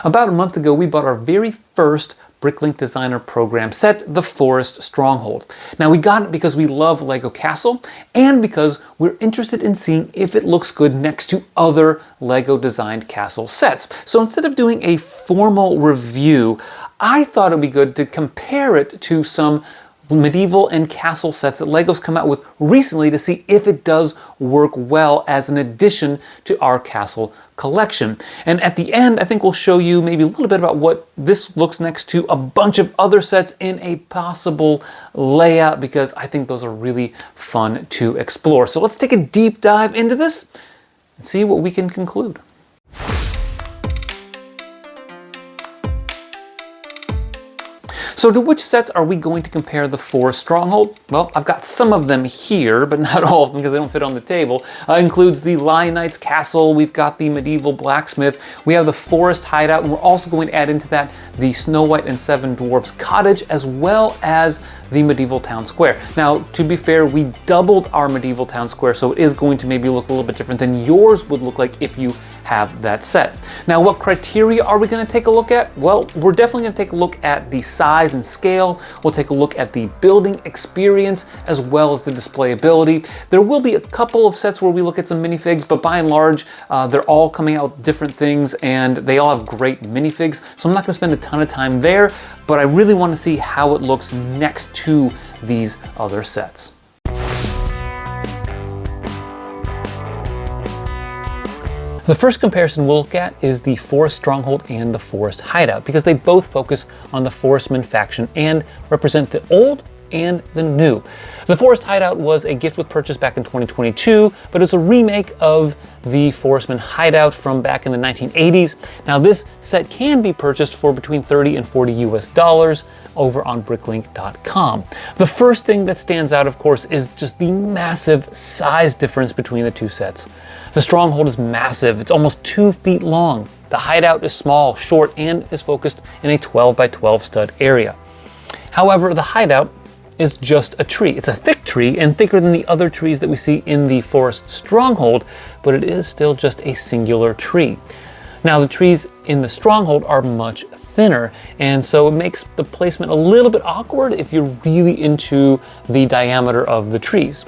About a month ago, we bought our very first BrickLink Designer program set, the Forest Stronghold. Now we got it because we love Lego Castle and because we're interested in seeing if it looks good next to other Lego designed castle sets. So instead of doing a formal review, I thought it'd be good to compare it to some medieval and castle sets that Lego's come out with recently to see if it does work well as an addition to our castle collection. And at the end, I think we'll show you maybe a little bit about what this looks next to a bunch of other sets in a possible layout, because I think those are really fun to explore. So let's take a deep dive into this and see what we can conclude. So to which sets are we going to compare the Forest Stronghold? Well, I've got some of them here, but not all of them because they don't fit on the table. Includes the Lion Knight's Castle, we've got the Medieval Blacksmith, we have the Forest Hideout, and we're also going to add into that the Snow White and Seven Dwarfs Cottage, as well as the Medieval Town Square. Now, to be fair, we doubled our Medieval Town Square, so it is going to maybe look a little bit different than yours would look like if you have that set. Now, what criteria are we going to take a look at? Well, we're definitely going to take a look at the size and scale. We'll take a look at the building experience as well as the displayability. There will be a couple of sets where we look at some minifigs, but by and large, they're all coming out with different things and they all have great minifigs. So I'm not going to spend a ton of time there, but I really want to see how it looks next to these other sets. The first comparison we'll look at is the Forest Stronghold and the Forest Hideout, because they both focus on the Forestman faction and represent the old and the new. The Forest Hideout was a gift with purchase back in 2022, but it's a remake of the Forestman Hideout from back in the 1980s. Now this set can be purchased for between $30 and $40 US over on bricklink.com. The first thing that stands out, of course, is just the massive size difference between the two sets. The Stronghold is massive, it's almost 2 feet long. The Hideout is small, short, and is focused in a 12 by 12 stud area. However, the Hideout is just a tree. It's a thick tree and thicker than the other trees that we see in the Forest Stronghold, but it is still just a singular tree. Now, the trees in the Stronghold are much thinner, and so it makes the placement a little bit awkward if you're really into the diameter of the trees.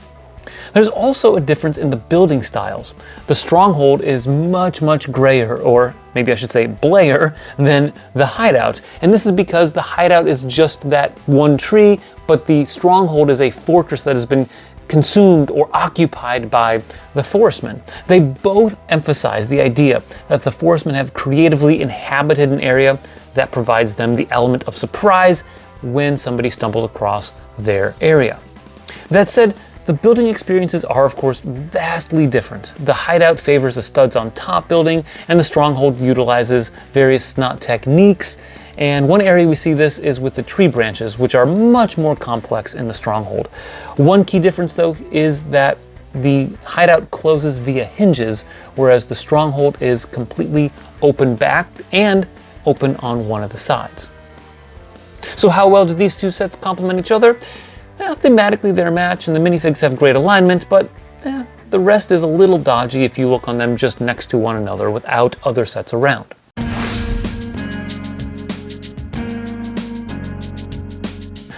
There's also a difference in the building styles. The Stronghold is much grayer, or maybe I should say blayer, than the Hideout. And this is because the Hideout is just that one tree, but the Stronghold is a fortress that has been consumed or occupied by the Forestmen. They both emphasize the idea that the Forestmen have creatively inhabited an area that provides them the element of surprise when somebody stumbles across their area. That said, the building experiences are, of course, vastly different. The Hideout favors the studs on top building, and the Stronghold utilizes various snot techniques. And one area we see this is with the tree branches, which are much more complex in the Stronghold. One key difference, though, is that the Hideout closes via hinges, whereas the Stronghold is completely open backed and open on one of the sides. So how well do these two sets complement each other? Thematically they're a match, and the minifigs have great alignment, but the rest is a little dodgy if you look on them just next to one another without other sets around.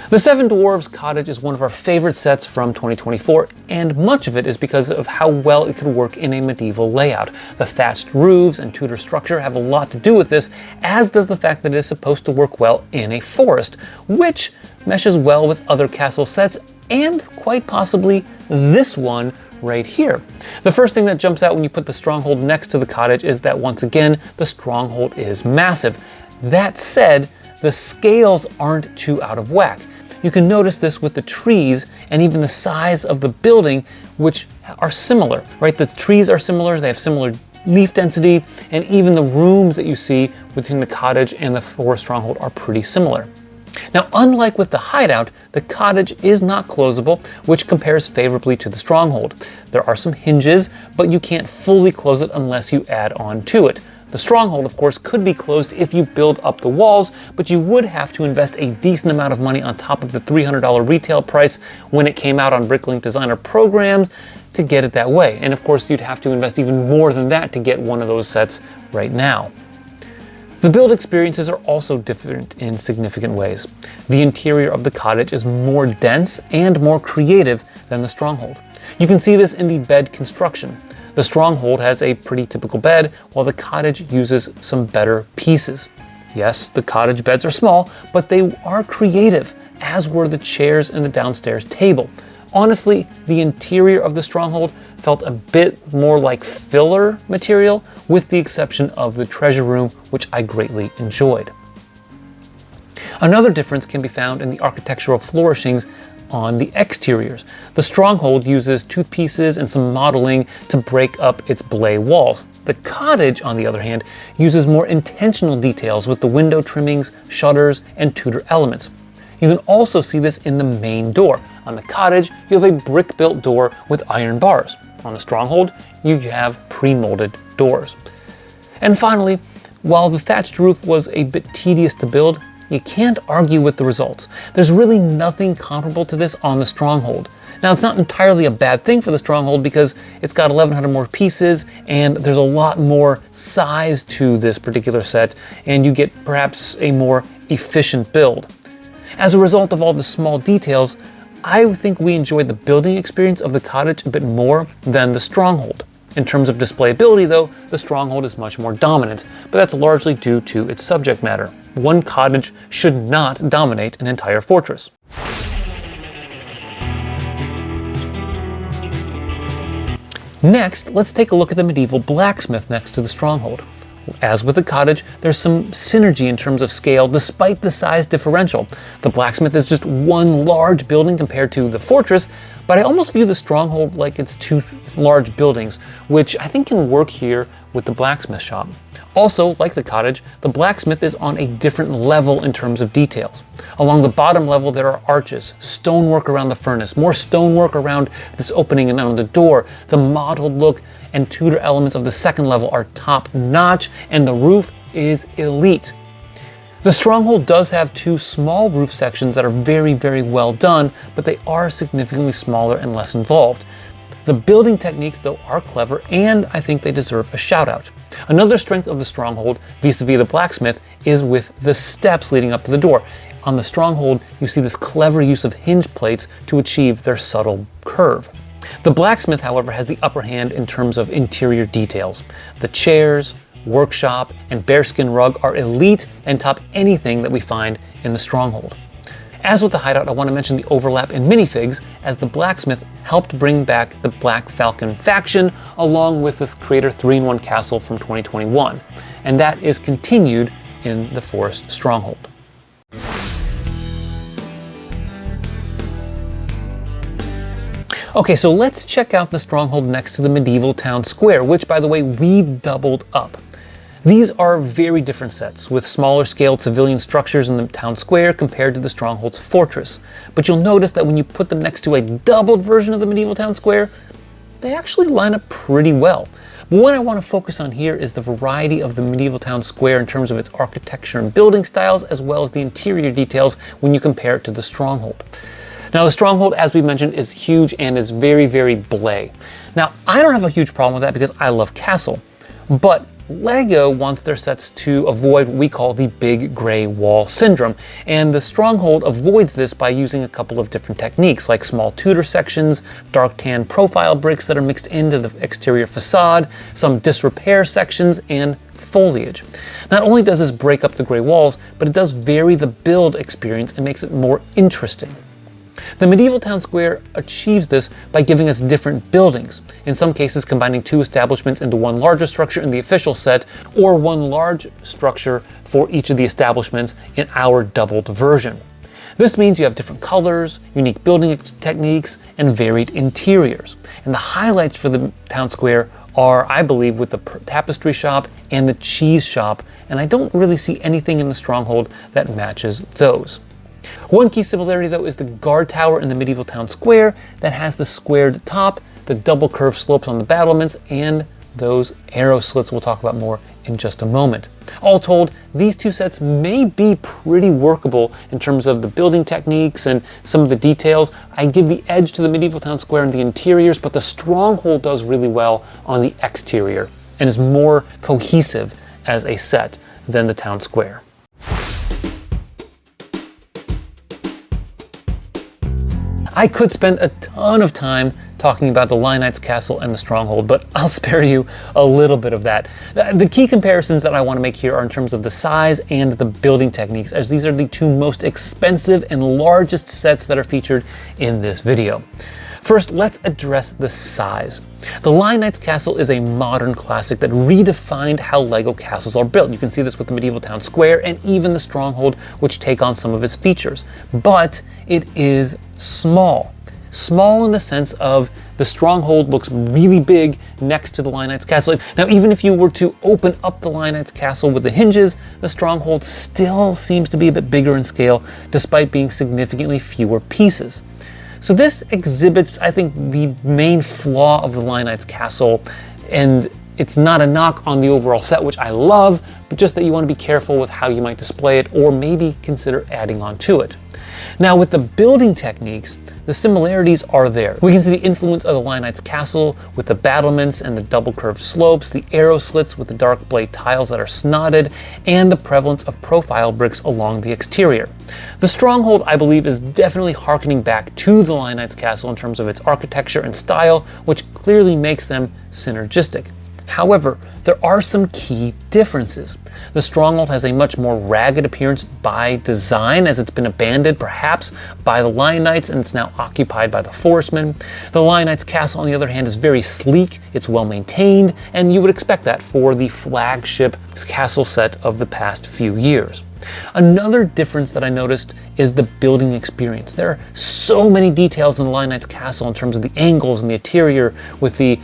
The Seven Dwarfs Cottage is one of our favorite sets from 2024, and much of it is because of how well it could work in a medieval layout. The thatched roofs and Tudor structure have a lot to do with this, as does the fact that it is supposed to work well in a forest, which meshes well with other castle sets, and quite possibly this one right here. The first thing that jumps out when you put the Stronghold next to the cottage is that, once again, the Stronghold is massive. That said, the scales aren't too out of whack. You can notice this with the trees and even the size of the building, which are similar, right? The trees are similar, they have similar leaf density, and even the rooms that you see between the cottage and the Forest Stronghold are pretty similar. Now, unlike with the Hideout, the cottage is not closable, which compares favorably to the Stronghold. There are some hinges, but you can't fully close it unless you add on to it. The Stronghold, of course, could be closed if you build up the walls, but you would have to invest a decent amount of money on top of the $300 retail price when it came out on BrickLink Designer programs to get it that way. And of course, you'd have to invest even more than that to get one of those sets right now. The build experiences are also different in significant ways. The interior of the cottage is more dense and more creative than the Stronghold. You can see this in the bed construction. The Stronghold has a pretty typical bed, while the cottage uses some better pieces. Yes, the cottage beds are small, but they are creative, as were the chairs and the downstairs table. Honestly, the interior of the Stronghold felt a bit more like filler material, with the exception of the treasure room, which I greatly enjoyed. Another difference can be found in the architectural flourishings on the exteriors. The Stronghold uses tooth pieces and some modeling to break up its belay walls. The cottage, on the other hand, uses more intentional details with the window trimmings, shutters, and Tudor elements. You can also see this in the main door. On the cottage, you have a brick-built door with iron bars. On the Stronghold, you have pre-molded doors. And finally, while the thatched roof was a bit tedious to build, you can't argue with the results. There's really nothing comparable to this on the Stronghold. Now, it's not entirely a bad thing for the Stronghold because it's got 1,100 more pieces and there's a lot more size to this particular set, and you get perhaps a more efficient build. As a result of all the small details, I think we enjoyed the building experience of the cottage a bit more than the Stronghold. In terms of displayability though, the Stronghold is much more dominant, but that's largely due to its subject matter. One cottage should not dominate an entire fortress. Next, let's take a look at the medieval blacksmith next to the Stronghold. As with the cottage, there's some synergy in terms of scale despite the size differential. The blacksmith is just one large building compared to the fortress, but I almost view the Stronghold like it's two large buildings, which I think can work here with the blacksmith shop. Also, like the cottage, the blacksmith is on a different level in terms of details. Along the bottom level, there are arches, stonework around the furnace, more stonework around this opening and on the door. The modeled look and Tudor elements of the second level are top notch, and the roof is elite. The Stronghold does have two small roof sections that are very, very well done, but they are significantly smaller and less involved. The building techniques, though, are clever, and I think they deserve a shout out. Another strength of the Stronghold, vis-a-vis the blacksmith, is with the steps leading up to the door. On the Stronghold, you see this clever use of hinge plates to achieve their subtle curve. The blacksmith, however, has the upper hand in terms of interior details. The chairs, workshop, and bearskin rug are elite and top anything that we find in the Stronghold. As with the hideout, I want to mention the overlap in minifigs, as the blacksmith helped bring back the Black Falcon faction along with the Creator 3-in-1 castle from 2021, and that is continued in the Forest Stronghold. Okay, so let's check out the Stronghold next to the medieval town square, which, by the way, we've doubled up. These are very different sets, with smaller scaled civilian structures in the town square compared to the Stronghold's fortress. But you'll notice that when you put them next to a doubled version of the medieval town square, they actually line up pretty well. But what I want to focus on here is the variety of the medieval town square in terms of its architecture and building styles, as well as the interior details when you compare it to the Stronghold. Now, the Stronghold, as we mentioned, is huge and is very, very belay. Now, I don't have a huge problem with that because I love castle, but LEGO wants their sets to avoid what we call the big gray wall syndrome, and the Stronghold avoids this by using a couple of different techniques, like small Tudor sections, dark tan profile bricks that are mixed into the exterior facade, some disrepair sections, and foliage. Not only does this break up the gray walls, but it does vary the build experience and makes it more interesting. The medieval town square achieves this by giving us different buildings, in some cases combining two establishments into one larger structure in the official set, or one large structure for each of the establishments in our doubled version. This means you have different colors, unique building techniques, and varied interiors. And the highlights for the town square are, I believe, with the tapestry shop and the cheese shop, and I don't really see anything in the Stronghold that matches those. One key similarity, though, is the guard tower in the medieval town square that has the squared top, the double curved slopes on the battlements, and those arrow slits we'll talk about more in just a moment. All told, these two sets may be pretty workable in terms of the building techniques and some of the details. I give the edge to the medieval town square in the interiors, but the Stronghold does really well on the exterior and is more cohesive as a set. than the town square. I could spend a ton of time talking about the Lionites' castle and the stronghold, but I'll spare you a little bit of that. The key comparisons that I want to make here are in terms of the size and the building techniques, as these are the two most expensive and largest sets that are featured in this video. First, let's address the size. The Lionites' castle is a modern classic that redefined how Lego castles are built. You can see this with the medieval town square and even the stronghold, which take on some of its features. But it is small. Small in the sense of the stronghold looks really big next to the Lionites' castle. Now, even if you were to open up the Lionites' castle with the hinges, the stronghold still seems to be a bit bigger in scale, despite being significantly fewer pieces. So this exhibits, I think, the main flaw of the Lionites' castle, and it's not a knock on the overall set, which I love, but just that you want to be careful with how you might display it, or maybe consider adding on to it. Now, with the building techniques, the similarities are there. We can see the influence of the Lionites' castle with the battlements and the double curved slopes, the arrow slits with the dark blade tiles that are snotted, and the prevalence of profile bricks along the exterior. The stronghold, I believe, is definitely harkening back to the Lionites' castle in terms of its architecture and style, which clearly makes them synergistic. However, there are some key differences. The stronghold has a much more ragged appearance by design, as it's been abandoned perhaps by the Lionites and it's now occupied by the Forestmen. The Lionites' castle, on the other hand, is very sleek, it's well maintained, and you would expect that for the flagship castle set of the past few years. Another difference that I noticed is the building experience. There are so many details in the Lionites' castle in terms of the angles and the interior, with the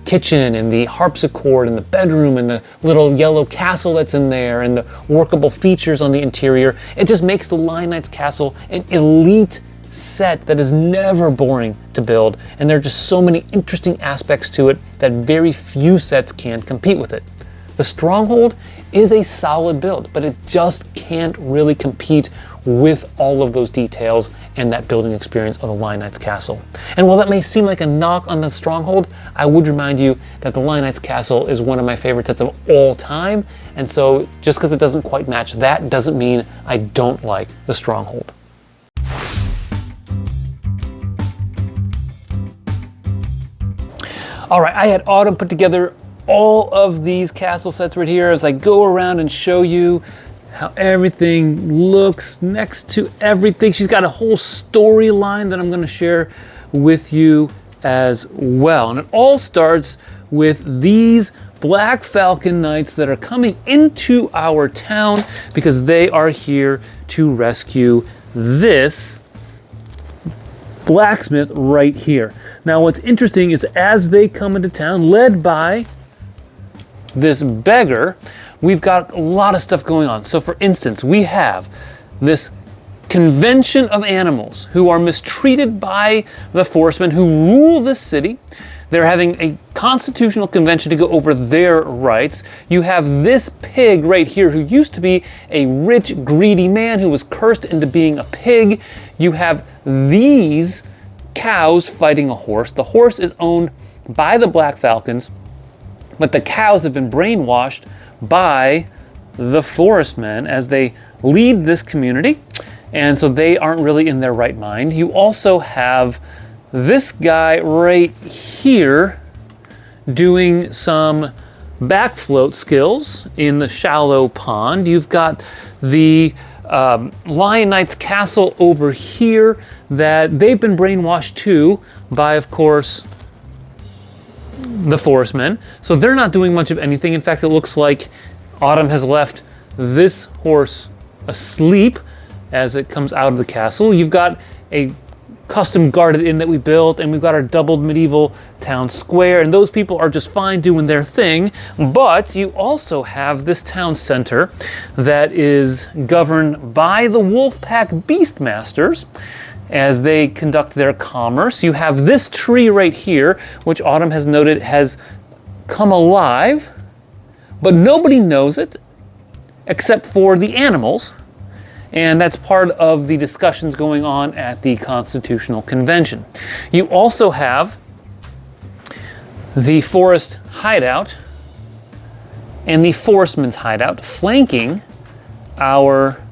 kitchen and the harpsichord and the bedroom and the little yellow castle that's in there and the workable features on the interior. It just makes the Lionites' castle an elite set that is never boring to build, and there are just so many interesting aspects to it that very few sets can compete with it. The stronghold is a solid build, but it just can't really compete with all of those details and that building experience of the Lionites' castle. And while that may seem like a knock on the stronghold, I would remind you that the Lionites' castle is one of my favorite sets of all time, and so just because it doesn't quite match that doesn't mean I don't like the stronghold. All right, I had Autumn put together all of these castle sets right here as I go around and show you how everything looks next to everything. She's got a whole storyline that I'm going to share with you as well. And it all starts with these Black Falcon Knights that are coming into our town because they are here to rescue this blacksmith right here. Now, what's interesting is as they come into town, led by this beggar, we've got a lot of stuff going on. So for instance, we have this convention of animals who are mistreated by the Forestmen who rule this city. They're having a constitutional convention to go over their rights. You have this pig right here who used to be a rich, greedy man who was cursed into being a pig. You have these cows fighting a horse. The horse is owned by the Black Falcons, but the cows have been brainwashed by the Forestmen as they lead this community, and so they aren't really in their right mind. You also have this guy right here doing some back float skills in the shallow pond. You've got the Lion Knight's castle over here that they've been brainwashed too by, of course, the Forestmen. So they're not doing much of anything. In fact, it looks like Autumn has left this horse asleep as it comes out of the castle. You've got a custom guarded inn that we built, and we've got our doubled medieval town square, and those people are just fine doing their thing. But you also have this town center that is governed by the Wolfpack Beastmasters as they conduct their commerce. You have this tree right here, which Autumn has noted has come alive, but nobody knows it except for the animals. And that's part of the discussions going on at the Constitutional Convention. You also have the forest hideout and the Forestman's hideout, flanking our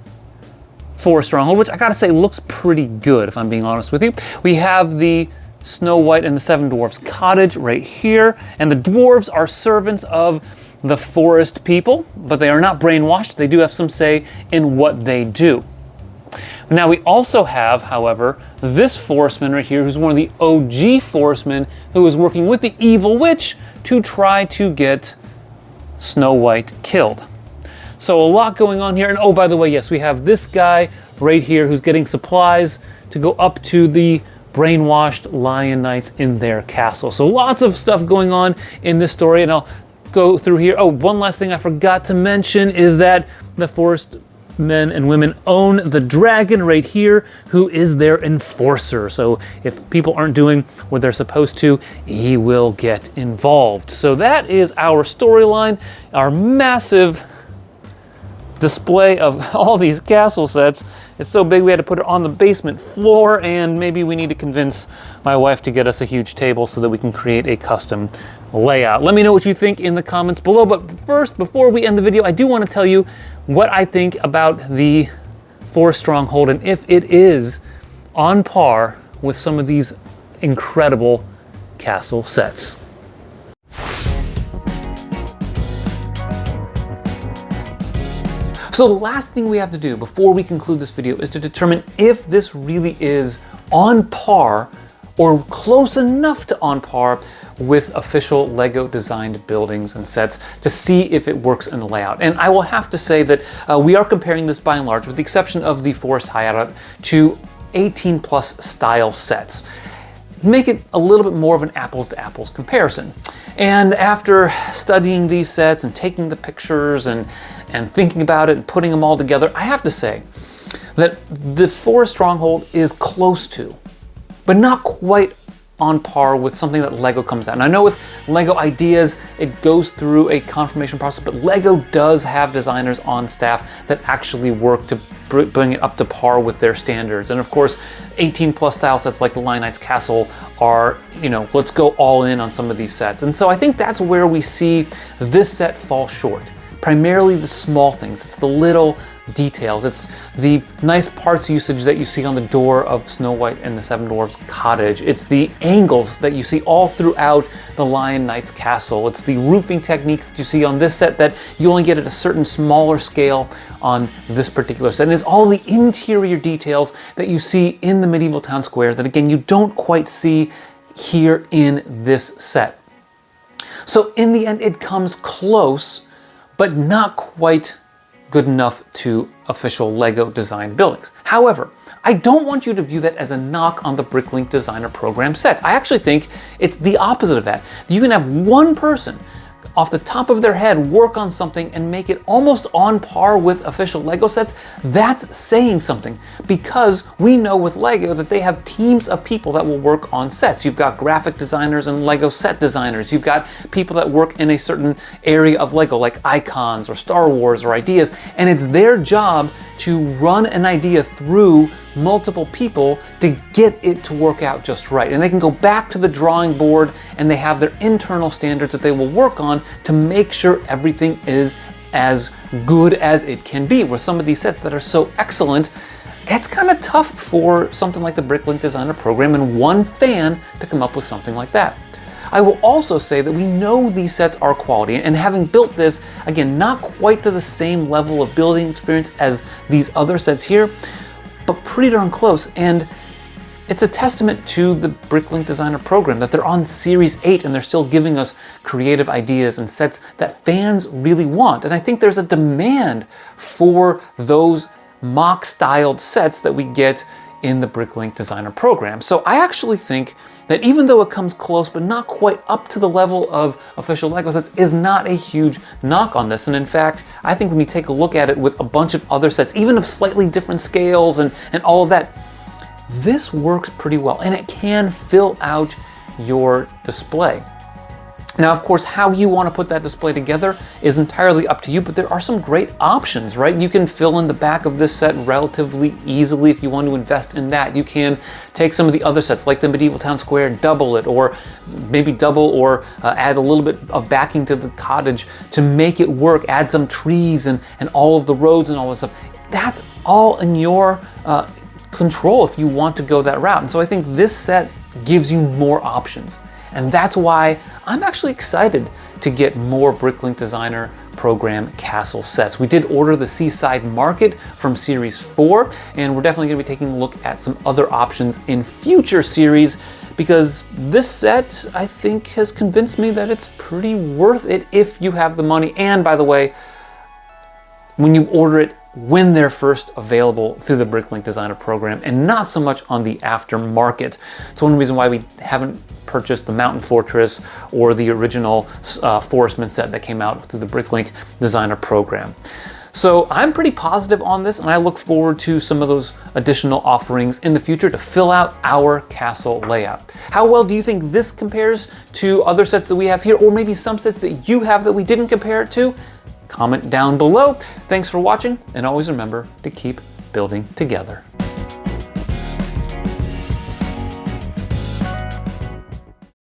Forest Stronghold, which I gotta say looks pretty good, if I'm being honest with you. We have the Snow White and the Seven Dwarfs cottage right here, and the dwarves are servants of the forest people, but they are not brainwashed. They do have some say in what they do. Now we also have, however, this forestman right here, who's one of the OG forestmen, who is working with the evil witch to try to get Snow White killed. So a lot going on here. And oh, by the way, yes, we have this guy right here who's getting supplies to go up to the brainwashed Lion Knights in their castle. So lots of stuff going on in this story, and I'll go through here. Oh, one last thing I forgot to mention is that the forest men and women own the dragon right here, who is their enforcer. So if people aren't doing what they're supposed to, he will get involved. So that is our storyline, our massive display of all these castle sets. It's so big we had to put it on the basement floor, and maybe we need to convince my wife to get us a huge table so that we can create a custom layout. Let me know what you think in the comments below, but first, before we end the video, I do want to tell you what I think about the Forest Stronghold and if it is on par with some of these incredible castle sets. So the last thing we have to do before we conclude this video is to determine if this really is on par or close enough to on par with official LEGO designed buildings and sets, to see if it works in the layout. And I will have to say that we are comparing this by and large, with the exception of the Forest hideout, to 18+ style sets. Make it a little bit more of an apples to apples comparison. And after studying these sets and taking the pictures and thinking about it and putting them all together, I have to say that the Forest Stronghold is close to, but not quite on par with something that LEGO comes out. And I know with LEGO ideas, it goes through a confirmation process, but LEGO does have designers on staff that actually work to bring it up to par with their standards. And of course, 18+ style sets like the Lion Knight's Castle are, you know, let's go all in on some of these sets. And so I think that's where we see this set fall short. Primarily the small things. It's the little details. It's the nice parts usage that you see on the door of Snow White and the Seven Dwarfs cottage. It's the angles that you see all throughout the Lion Knight's castle. It's the roofing techniques that you see on this set that you only get at a certain smaller scale on this particular set. And it's all the interior details that you see in the medieval town square that, again, you don't quite see here in this set. So in the end, it comes close, but not quite good enough to official LEGO design buildings. However, I don't want you to view that as a knock on the BrickLink Designer program sets. I actually think it's the opposite of that. You can have one person off the top of their head work on something and make it almost on par with official LEGO sets. That's saying something, because we know with LEGO that they have teams of people that will work on sets. You've got graphic designers and LEGO set designers. You've got people that work in a certain area of LEGO, like icons or Star Wars or ideas, and it's their job to run an idea through multiple people to get it to work out just right. And they can go back to the drawing board and they have their internal standards that they will work on to make sure everything is as good as it can be. With some of these sets that are so excellent, it's kind of tough for something like the BrickLink Designer program and one fan to come up with something like that. I will also say that we know these sets are quality, and having built this, again, not quite to the same level of building experience as these other sets here, but pretty darn close. And it's a testament to the BrickLink Designer program that they're on Series 8 and they're still giving us creative ideas and sets that fans really want. And I think there's a demand for those mock-styled sets that we get in the BrickLink Designer program. So I actually think that even though it comes close but not quite up to the level of official LEGO sets, is not a huge knock on this. And in fact, I think when you take a look at it with a bunch of other sets, even of slightly different scales and all of that, this works pretty well and it can fill out your display. Now, of course, how you want to put that display together is entirely up to you, but there are some great options, right? You can fill in the back of this set relatively easily if you want to invest in that. You can take some of the other sets, like the Medieval Town Square, double it, or maybe double or add a little bit of backing to the cottage to make it work, add some trees and all of the roads and all that stuff. That's all in your control if you want to go that route. And so I think this set gives you more options. And that's why I'm actually excited to get more BrickLink Designer program castle sets. We did order the Seaside Market from Series 4, and we're definitely going to be taking a look at some other options in future series, because this set, I think, has convinced me that it's pretty worth it if you have the money. And by the way, when you order it, when they're first available through the BrickLink Designer program, and not so much on the aftermarket. It's one reason why we haven't purchased the Mountain Fortress or the original Forestman set that came out through the BrickLink Designer program. So I'm pretty positive on this, and I look forward to some of those additional offerings in the future to fill out our castle layout. How well do you think this compares to other sets that we have here, or maybe some sets that you have that we didn't compare it to? Comment down below. Thanks for watching, and always remember to keep building together.